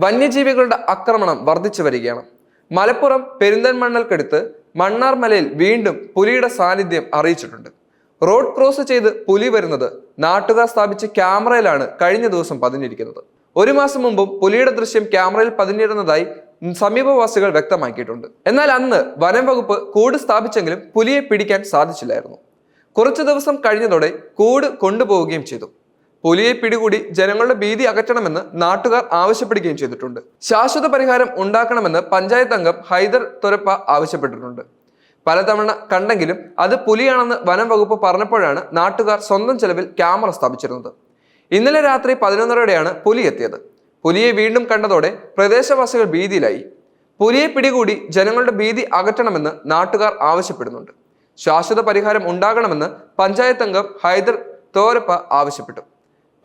വന്യജീവികളുടെ ആക്രമണം വർദ്ധിച്ചു വരികയാണ്. മലപ്പുറം പെരിന്തൽമണ്ണൽക്കടുത്ത് മണ്ണാർമലയിൽ വീണ്ടും പുലിയുടെ സാന്നിധ്യം അറിയിച്ചിട്ടുണ്ട്. റോഡ് ക്രോസ് ചെയ്ത് പുലി വരുന്നത് നാട്ടുകാർ സ്ഥാപിച്ച ക്യാമറയിലാണ് കഴിഞ്ഞ ദിവസം പതിഞ്ഞിരിക്കുന്നത്. ഒരു മാസം മുമ്പും പുലിയുടെ ദൃശ്യം ക്യാമറയിൽ പതിഞ്ഞിരുന്നതായി സമീപവാസികൾ വ്യക്തമാക്കിയിട്ടുണ്ട്. എന്നാൽ അന്ന് വനം വകുപ്പ് കൂട് സ്ഥാപിച്ചെങ്കിലും പുലിയെ പിടിക്കാൻ സാധിച്ചില്ലായിരുന്നു. കുറച്ചു ദിവസം കഴിഞ്ഞതോടെ കൂട് കൊണ്ടുപോവുകയും ചെയ്തു. പുലിയെ പിടികൂടി ജനങ്ങളുടെ ഭീതി അകറ്റണമെന്ന് നാട്ടുകാർ ആവശ്യപ്പെടുകയും ചെയ്തിട്ടുണ്ട്. ശാശ്വത പരിഹാരം ഉണ്ടാക്കണമെന്ന് പഞ്ചായത്ത് അംഗം ഹൈദർ തൊരപ്പ ആവശ്യപ്പെട്ടിട്ടുണ്ട്. പലതവണ കണ്ടെങ്കിലും അത് പുലിയാണെന്ന് വനം വകുപ്പ് പറഞ്ഞപ്പോഴാണ് നാട്ടുകാർ സ്വന്തം ചെലവിൽ ക്യാമറ സ്ഥാപിച്ചിരുന്നത്. ഇന്നലെ രാത്രി 11:30-ഓടെയാണ് പുലി എത്തിയത്. പുലിയെ വീണ്ടും കണ്ടതോടെ പ്രദേശവാസികൾ ഭീതിയിലായി. പുലിയെ പിടികൂടി ജനങ്ങളുടെ ഭീതി അകറ്റണമെന്ന് നാട്ടുകാർ ആവശ്യപ്പെടുന്നുണ്ട്. ശാശ്വത പരിഹാരം ഉണ്ടാകണമെന്ന് പഞ്ചായത്ത് അംഗം ഹൈദർ തോരപ്പ ആവശ്യപ്പെട്ടു.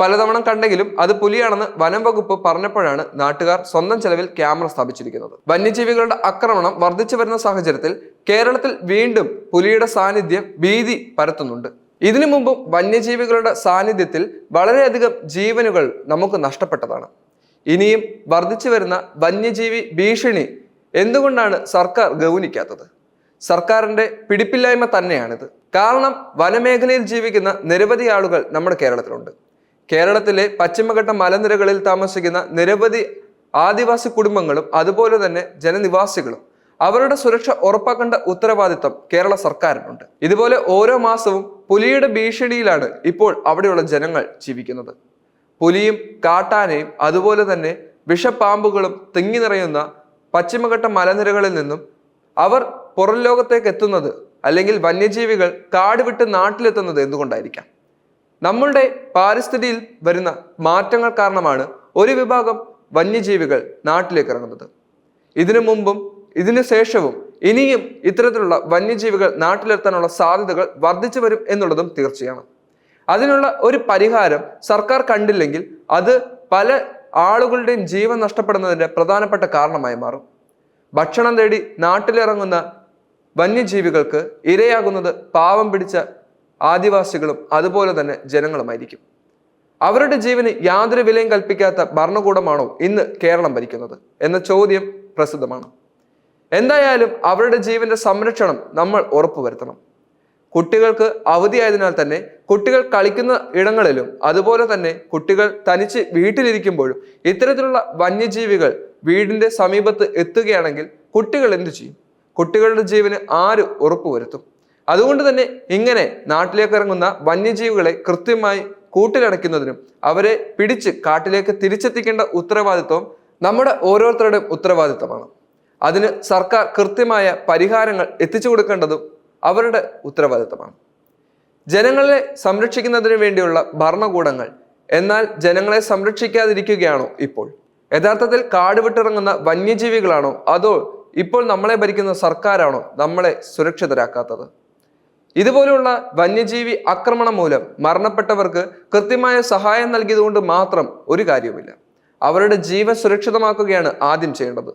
പലതവണ കണ്ടെങ്കിലും അത് പുലിയാണെന്ന് വനം വകുപ്പ് പറഞ്ഞപ്പോഴാണ് നാട്ടുകാർ സ്വന്തം ചെലവിൽ ക്യാമറ സ്ഥാപിച്ചിരിക്കുന്നത്. വന്യജീവികളുടെ ആക്രമണം വർദ്ധിച്ചു വരുന്ന സാഹചര്യത്തിൽ കേരളത്തിൽ വീണ്ടും പുലിയുടെ സാന്നിധ്യം ഭീതി പരത്തുന്നുണ്ട്. ഇതിനു മുമ്പും വന്യജീവികളുടെ സാന്നിധ്യത്തിൽ വളരെയധികം ജീവനുകൾ നമുക്ക് നഷ്ടപ്പെട്ടതാണ്. ഇനിയും വർദ്ധിച്ചു വരുന്ന വന്യജീവി ഭീഷണി എന്തുകൊണ്ടാണ് സർക്കാർ ഗൗനിക്കാത്തത്? സർക്കാരിന്റെ പിടിപ്പില്ലായ്മ തന്നെയാണിത്. കാരണം വനമേഖലയിൽ ജീവിക്കുന്ന നിരവധി ആളുകൾ നമ്മുടെ കേരളത്തിലുണ്ട്. കേരളത്തിലെ പശ്ചിമഘട്ട മലനിരകളിൽ താമസിക്കുന്ന നിരവധി ആദിവാസി കുടുംബങ്ങളും അതുപോലെ തന്നെ ജനനിവാസികളും അവരുടെ സുരക്ഷ ഉറപ്പാക്കേണ്ട ഉത്തരവാദിത്തം കേരള സർക്കാരിനുണ്ട്. ഇതുപോലെ ഓരോ മാസവും പുലിയുടെ ഭീഷണിയിലാണ് ഇപ്പോൾ അവിടെയുള്ള ജനങ്ങൾ ജീവിക്കുന്നത്. പുലിയും കാട്ടാനയും അതുപോലെ തന്നെ വിഷപ്പാമ്പുകളും തിങ്ങി നിറയുന്ന പശ്ചിമഘട്ട മലനിരകളിൽ നിന്നും അവർ പുറം ലോകത്തേക്ക് എത്തുന്നത്, അല്ലെങ്കിൽ വന്യജീവികൾ കാട് വിട്ട് നാട്ടിലെത്തുന്നത് എന്തുകൊണ്ടായിരിക്കാം? നമ്മളുടെ പാരിസ്ഥിതിയിൽ വരുന്ന മാറ്റങ്ങൾ കാരണമാണ് ഒരു വിഭാഗം വന്യജീവികൾ നാട്ടിലേക്ക് ഇറങ്ങുന്നത്. ഇതിനു മുമ്പും ഇതിനു ശേഷവും ഇനിയും ഇത്തരത്തിലുള്ള വന്യജീവികൾ നാട്ടിലെത്താനുള്ള സാധ്യതകൾ വർദ്ധിച്ചു വരും എന്നുള്ളതും തീർച്ചയാണ്. അതിനുള്ള ഒരു പരിഹാരം സർക്കാർ കണ്ടില്ലെങ്കിൽ അത് പല ആളുകളുടെയും ജീവൻ നഷ്ടപ്പെടുന്നതിന്റെ പ്രധാനപ്പെട്ട കാരണമായി മാറും. ഭക്ഷണം തേടി നാട്ടിലിറങ്ങുന്ന വന്യജീവികൾക്ക് ഇരയാകുന്നത് പാവം പിടിച്ച ആദിവാസികളും അതുപോലെ തന്നെ ജനങ്ങളുമായിരിക്കും. അവരുടെ ജീവന് യാതൊരു വിലയും കൽപ്പിക്കാത്ത ഭരണകൂടമാണോ ഇന്ന് കേരളം ഭരിക്കുന്നത് എന്ന ചോദ്യം പ്രസിദ്ധമാണ്. എന്തായാലും അവരുടെ ജീവന്റെ സംരക്ഷണം നമ്മൾ ഉറപ്പുവരുത്തണം. കുട്ടികൾക്ക് അവധിയായതിനാൽ തന്നെ കുട്ടികൾ കളിക്കുന്ന ഇടങ്ങളിലും അതുപോലെ തന്നെ കുട്ടികൾ തനിച്ച് വീട്ടിലിരിക്കുമ്പോഴും ഇത്തരത്തിലുള്ള വന്യജീവികൾ വീടിന്റെ സമീപത്ത് എത്തുകയാണെങ്കിൽ കുട്ടികൾ എന്തു ചെയ്യും? കുട്ടികളുടെ ജീവന് ആര് ഉറപ്പുവരുത്തും? അതുകൊണ്ട് തന്നെ ഇങ്ങനെ നാട്ടിലേക്ക് ഇറങ്ങുന്ന വന്യജീവികളെ കൃത്യമായി കൂട്ടിലടയ്ക്കുന്നതിനും അവരെ പിടിച്ച് കാട്ടിലേക്ക് തിരിച്ചെത്തിക്കേണ്ട ഉത്തരവാദിത്വം നമ്മുടെ ഓരോരുത്തരുടെയും ഉത്തരവാദിത്തമാണ്. അതിന് സർക്കാർ കൃത്യമായ പരിഹാരങ്ങൾ എത്തിച്ചു കൊടുക്കേണ്ടതും അവരുടെ ഉത്തരവാദിത്തമാണ്. ജനങ്ങളെ സംരക്ഷിക്കുന്നതിന് വേണ്ടിയുള്ള ഭരണകൂടങ്ങൾ എന്നാൽ ജനങ്ങളെ സംരക്ഷിക്കാതിരിക്കുകയാണോ ഇപ്പോൾ? യഥാർത്ഥത്തിൽ കാട് വിട്ടിറങ്ങുന്ന വന്യജീവികളാണോ അതോ ഇപ്പോൾ നമ്മളെ ഭരിക്കുന്ന സർക്കാരാണോ നമ്മളെ സുരക്ഷിതരാക്കാത്തത്? ഇതുപോലുള്ള വന്യജീവി ആക്രമണം മൂലം മരണപ്പെട്ടവർക്ക് കൃത്യമായ സഹായം നൽകിയതുകൊണ്ട് മാത്രം ഒരു കാര്യവുമില്ല. അവരുടെ ജീവൻ സുരക്ഷിതമാക്കുകയാണ് ആദ്യം ചെയ്യേണ്ടത്.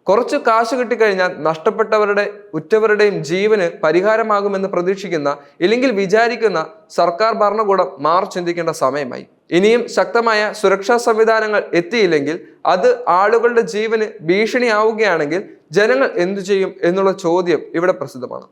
കുറച്ച് കാശ് കിട്ടിക്കഴിഞ്ഞാൽ നഷ്ടപ്പെട്ടവരുടെ ഉറ്റവരുടെയും ജീവന് പരിഹാരമാകുമെന്ന് പ്രതീക്ഷിക്കുന്ന ഇല്ലെങ്കിൽ വിചാരിക്കുന്ന സർക്കാർ ഭരണകൂടം മാറി ചിന്തിക്കേണ്ട സമയമായി. ഇനിയും ശക്തമായ സുരക്ഷാ സംവിധാനങ്ങൾ എത്തിയില്ലെങ്കിൽ അത് ആളുകളുടെ ജീവന് ഭീഷണിയാവുകയാണെങ്കിൽ ജനങ്ങൾ എന്തു ചെയ്യും എന്നുള്ള ചോദ്യം ഇവിടെ പ്രസിദ്ധമാണ്.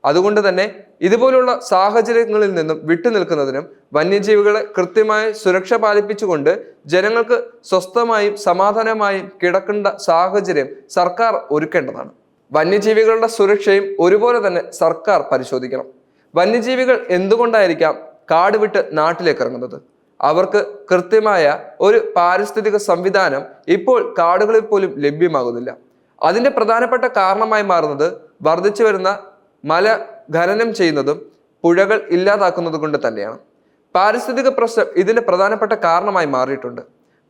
അതുകൊണ്ട് തന്നെ ഇതുപോലുള്ള സാഹചര്യങ്ങളിൽ നിന്നും വിട്ടുനിൽക്കുന്നതിനും വന്യജീവികളെ കൃത്യമായി സുരക്ഷ പാലിപ്പിച്ചുകൊണ്ട് ജനങ്ങൾക്ക് സ്വസ്ഥമായും സമാധാനമായും കിടക്കേണ്ട സാഹചര്യം സർക്കാർ ഒരുക്കേണ്ടതാണ്. വന്യജീവികളുടെ സുരക്ഷയും ഒരുപോലെ തന്നെ സർക്കാർ പരിശോധിക്കണം. വന്യജീവികൾ എന്തുകൊണ്ടായിരിക്കാം കാട് വിട്ട് നാട്ടിലേക്ക് ഇറങ്ങുന്നത്? അവർക്ക് കൃത്യമായ ഒരു പാരിസ്ഥിതിക സംവിധാനം ഇപ്പോൾ കാടുകളിൽ പോലും ലഭ്യമാകുന്നില്ല. അതിന്റെ പ്രധാനപ്പെട്ട കാരണമായി മാറുന്നത് വർദ്ധിച്ചു വരുന്ന മല ഖനനം ചെയ്യുന്നതും പുഴകൾ ഇല്ലാതാക്കുന്നത് കൊണ്ട് തന്നെയാണ്. പാരിസ്ഥിതിക പ്രശ്നം ഇതിന്റെ പ്രധാനപ്പെട്ട കാരണമായി മാറിയിട്ടുണ്ട്.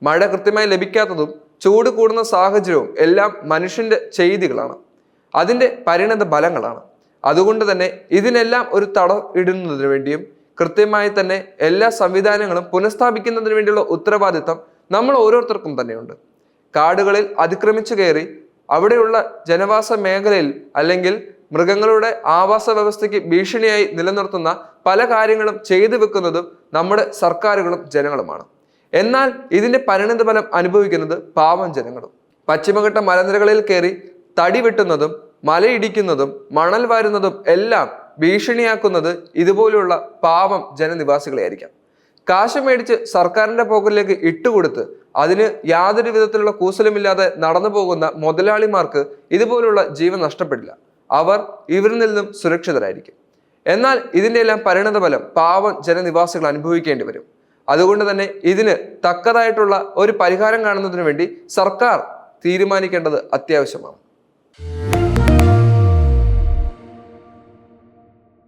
മഴ കൃത്യമായി ലഭിക്കാത്തതും ചൂട് കൂടുന്ന സാഹചര്യവും എല്ലാം മനുഷ്യന്റെ ചെയ്തികളാണ്, അതിന്റെ പരിണത ഫലങ്ങളാണ്. അതുകൊണ്ട് തന്നെ ഇതിനെല്ലാം ഒരു തടം ഇടുന്നതിന് വേണ്ടിയും കൃത്യമായി തന്നെ എല്ലാ സംവിധാനങ്ങളും പുനഃസ്ഥാപിക്കുന്നതിന് വേണ്ടിയുള്ള ഉത്തരവാദിത്തം നമ്മൾ ഓരോരുത്തർക്കും തന്നെയുണ്ട്. കാടുകളിൽ അതിക്രമിച്ചു കയറി അവിടെയുള്ള ജനവാസ മേഖലയിൽ അല്ലെങ്കിൽ മൃഗങ്ങളുടെ ആവാസ വ്യവസ്ഥയ്ക്ക് ഭീഷണിയായി നിലനിർത്തുന്ന പല കാര്യങ്ങളും ചെയ്തു വെക്കുന്നതും നമ്മുടെ സർക്കാരുകളും ജനങ്ങളുമാണ്. എന്നാൽ ഇതിന്റെ പരിണിതഫലം അനുഭവിക്കുന്നത് പാവം ജനങ്ങളും. പശ്ചിമഘട്ട മലനിരകളിൽ കയറി തടി വെട്ടുന്നതും മലയിടിക്കുന്നതും മണൽ വാരുന്നതും എല്ലാം ഭീഷണിയാക്കുന്നത് ഇതുപോലുള്ള പാവം ജനനിവാസികളെയായിരിക്കാം. കാശ് മേടിച്ച് സർക്കാരിന്റെ പോക്കറ്റിലേക്ക് ഇട്ടുകൊടുത്ത് അതിന് യാതൊരു വിധത്തിലുള്ള കൂസലുമില്ലാതെ നടന്നു പോകുന്ന മുതലാളിമാർക്ക് ഇതുപോലുള്ള ജീവൻ നഷ്ടപ്പെടില്ല. അവർ ഇവരിൽ നിന്നും സുരക്ഷിതരായിരിക്കും. എന്നാൽ ഇതിന്റെ എല്ലാം പരിണതഫലം പാവം ജനനിവാസികൾ അനുഭവിക്കേണ്ടി വരും. അതുകൊണ്ട് തന്നെ ഇതിന് തക്കതായിട്ടുള്ള ഒരു പരിഹാരം കാണുന്നതിന് വേണ്ടി സർക്കാർ തീരുമാനിക്കേണ്ടത് അത്യാവശ്യമാണ്.